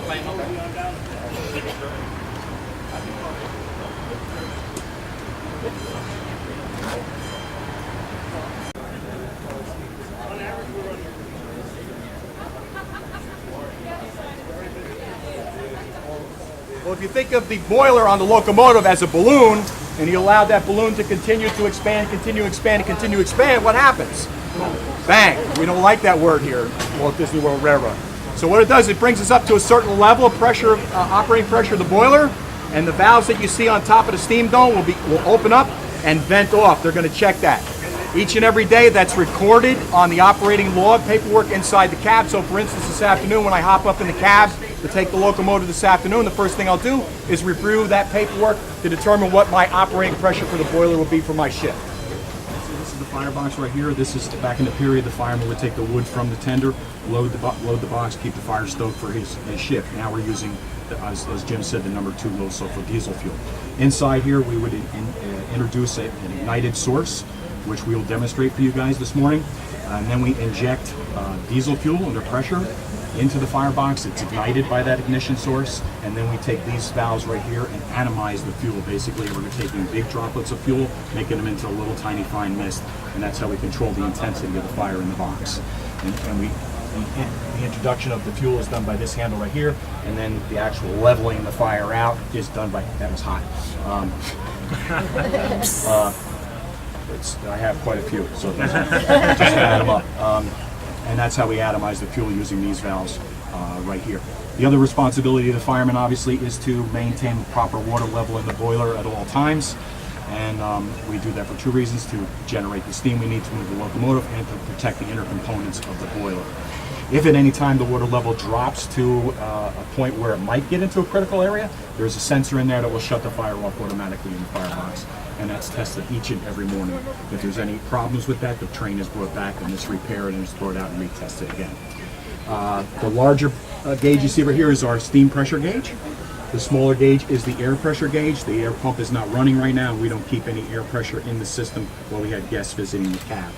Well, if you think of the boiler on the locomotive as a balloon, and you allow that balloon to continue to expand, what happens? Bang. We don't like that word here, Walt Disney World Railroad. So what it does, it brings us up to a certain level of pressure, operating pressure of the boiler, and the valves that you see on top of the steam dome will open up and vent off. They're going to check that. Each and every day that's recorded on the operating log paperwork inside the cab. So for instance, this afternoon when I hop up in the cab to take the locomotive this afternoon, the first thing I'll do is review that paperwork to determine what my operating pressure for the boiler will be for my shift. This is the firebox right here. This is back in the period the fireman would take the wood from the tender, load the box, keep the fire stoked for his shift. Now we're using, as Jim said, the number 2 low sulfur diesel fuel. Inside here we would introduce an ignited source, which we will demonstrate for you guys this morning. And then we inject diesel fuel under pressure into the firebox. It's ignited by that ignition source, and then we take these valves right here and atomize the fuel. Basically, we're taking big droplets of fuel, making them into a little tiny fine mist, and that's how we control the intensity of the fire in the box. And the introduction of the fuel is done by this handle right here, and then the actual leveling the fire out is done by, that was hot. I have quite a few, so just add them up. And that's how we atomize the fuel using these valves right here. The other responsibility of the fireman, obviously, is to maintain the proper water level in the boiler at all times. And we do that for 2 reasons: to generate the steam we need to move the locomotive and to protect the inner components of the boiler. If at any time the water level drops to a point where it might get into a critical area, there's a sensor in there that will shut the fire off automatically in the firebox. And that's tested each and every morning. If there's any problems with that, the train is brought back and it's repaired and it's brought out and retested again. The larger gauge you see right here is our steam pressure gauge. The smaller gauge is the air pressure gauge. The air pump is not running right now. We don't keep any air pressure in the system while we had guests visiting the cab.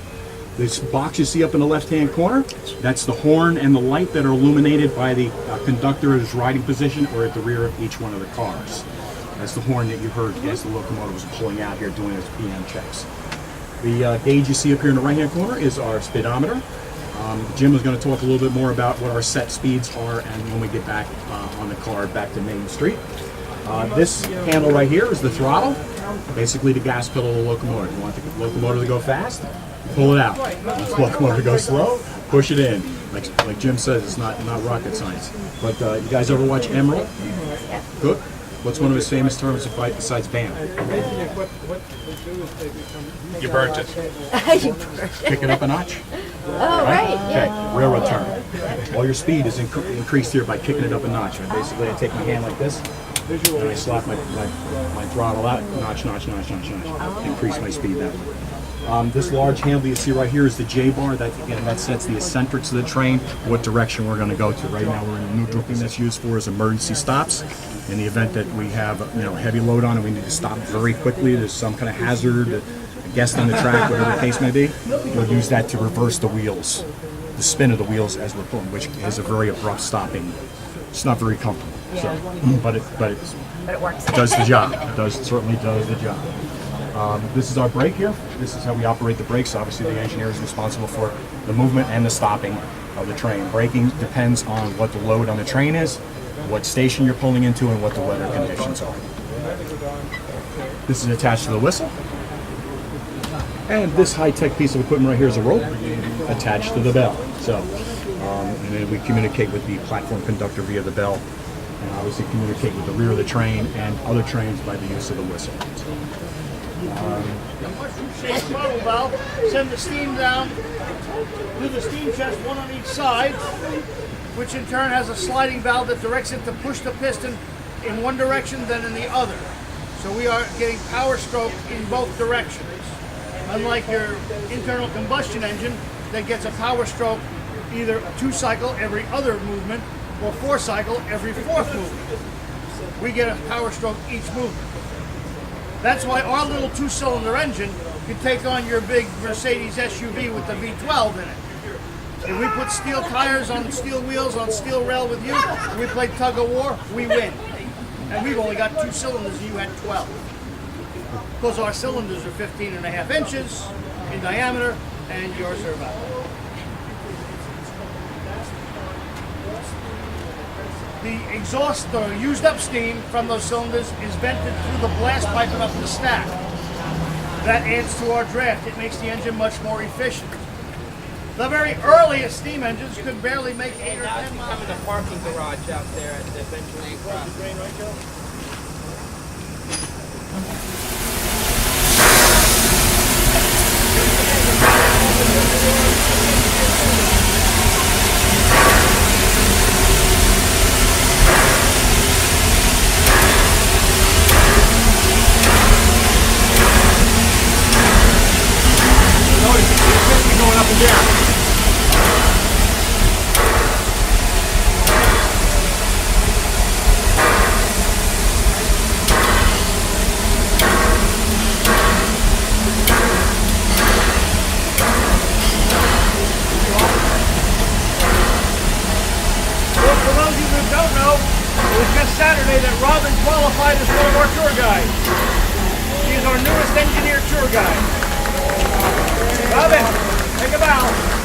This box you see up in the left-hand corner, that's the horn and the light that are illuminated by the conductor at his riding position or at the rear of each one of the cars. That's the horn that you heard as the locomotive was pulling out here doing its PM checks. The gauge you see up here in the right-hand corner is our speedometer. Jim is going to talk a little bit more about what our set speeds are and when we get back on the car back to Main Street. This handle right here is the throttle, basically the gas pedal of the locomotive. You want the locomotive to go fast? Pull it out. You want the locomotive to go slow? Push it in. Like Jim says, it's not rocket science. But you guys ever watch Emerald? Cook? What's one of his famous terms to fight besides BAM? You burnt it. Pick it up a notch. Oh, right. Okay, Yeah. railroad term. All your speed is increased here by kicking it up a notch. And basically, I take my hand like this, and I slap my throttle out, notch, notch, notch, notch, notch. Increase my speed that way. This large handle you see right here is the J-bar. That sets the eccentrics of the train, what direction we're going to go to. Right now we're in a neutral thing that's used for is emergency stops. In the event that we have heavy load on and we need to stop very quickly, there's some kind of hazard, a guest on the track, whatever the case may be, we'll use that to reverse the wheels, the spin of the wheels as we're pulling, which is a very abrupt stopping. It's not very comfortable, but it works. does the job. It certainly does the job. This is our brake here. This is how we operate the brakes. Obviously, the engineer is responsible for the movement and the stopping of the train. Braking depends on what the load on the train is, what station you're pulling into, and what the weather conditions are. This is attached to the whistle. And this high-tech piece of equipment right here is a rope attached to the bell. So, and then we communicate with the platform conductor via the bell, and obviously communicate with the rear of the train and other trains by the use of the whistle. The mushroom-shaped throttle valve send the steam down to the steam chest, one on each side, which in turn has a sliding valve that directs it to push the piston in one direction, then in the other. So we are getting power stroke in both directions. Unlike your internal combustion engine that gets a power stroke either 2-cycle every other movement or 4-cycle every 4th movement. We get a power stroke each movement. That's why our little 2-cylinder engine can take on your big Mercedes SUV with the V12 in it. If we put steel tires on steel wheels on steel rail with you, and we play tug of war, we win. And we've only got 2 cylinders and you had 12. Because our cylinders are 15.5 inches in diameter and yours are about. The exhaust, the used up steam from those cylinders is vented through the blast pipe and up the stack. That adds to our draft. It makes the engine much more efficient. The very earliest steam engines could barely make 8 or 10 miles. Becoming a parking garage out there at the Benjamin Cross. Drain, right, Joe? Notice it's going up and down. Well, for those of you who don't know, it was just Saturday that Robin qualified as one of our tour guides. She is our newest engineer tour guide. Robin, take a bow.